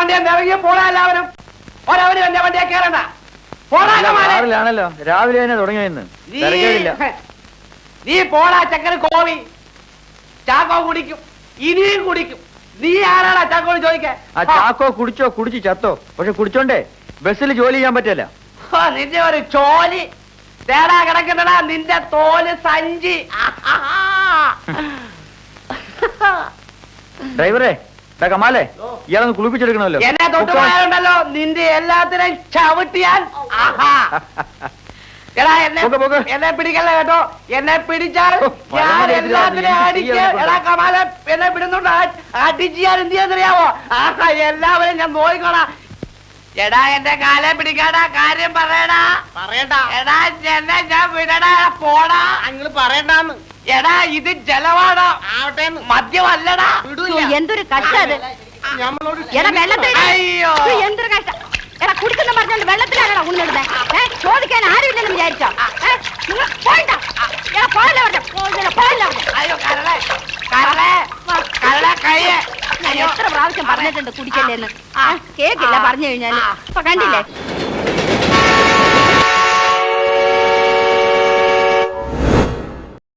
വണ്ടിയെ ഇറങ്ങി പോടാ എല്ലാവരും. ഒരവരും എന്റെ വണ്ടിയെ കയറണ്ട. രാവിലെയാണല്ലോ, രാവിലെ തന്നെ തുടങ്ങിയെന്ന്. നീ പോടാ ചക്കര കോവി. ചാക്കോ കുടിക്കും, ഇനിയും കുടിക്കും. നീ ആരാടാ ചാക്കോട് ചോദിക്കാൻ? ആ ചാക്കോ കുടിച്ചോ, കുടിച്ച് ചത്തോ. പക്ഷെ കുടിച്ചോണ്ടേ ബസ്സിൽ ജോലി ചെയ്യാൻ പറ്റില്ല. നിന്റെ ഒരു ചോലി തേടാ കിടക്കണ്ടടാ, നിന്റെ തോല് സഞ്ചി. ഡ്രൈവറെ, കമാലേ, ഇയാളൊന്ന് കുളിപ്പിച്ചെടുക്കണമല്ലോ. എന്നെ തൊട്ടുപോയാലുണ്ടല്ലോ നിന്റെ എല്ലാത്തിനും ചവിട്ടിയാൽ. എടാ എന്നെ പിടിക്കല്ലേ കേട്ടോ. എന്നെ പിടിച്ചാൽ ഞാൻ എല്ലാത്തിനും അടിച്ച്. എടാ കമാല, എന്നെ പിടുന്നുണ്ട് അടിച്ച് ഞാൻ എന്ത് ചെയ്യാന്നറിയാവോ? എല്ലാവരും ഞാൻ നോക്കിക്കോടാ. എടാ എന്റെ കാലെ പിടിക്കാടാ, കാര്യം പറയടാ. പറയണ്ട. എടാ എന്നെ ഞാൻ വിടടാ, പോടാ. നിങ്ങൾ പറയണ്ടാന്ന്. എടാ ഇത് ജലവാടാ, ആവട്ടെ. മദ്യമല്ലടാ. എന്തൊരു കഷ്ടത്. അയ്യോ എന്തൊരു കഷ്ടം. എടാ കുടിക്കുന്ന പറഞ്ഞോണ്ട് വെള്ളത്തിലാണോ ഉള്ളിടുന്നേ? ചോദിക്കാൻ ആരുമില്ലെന്ന് വിചാരിച്ചോ? പോയിട്ടാ അയ്യോ കരളെ, കരളെ, കരളെ കയ്യേ. ഞാൻ എത്ര പ്രാവശ്യം പറഞ്ഞിട്ടുണ്ട് കുടിക്കല്ലേന്ന്. കേക്കില്ല പറഞ്ഞു കഴിഞ്ഞാല്. കണ്ടില്ലേ?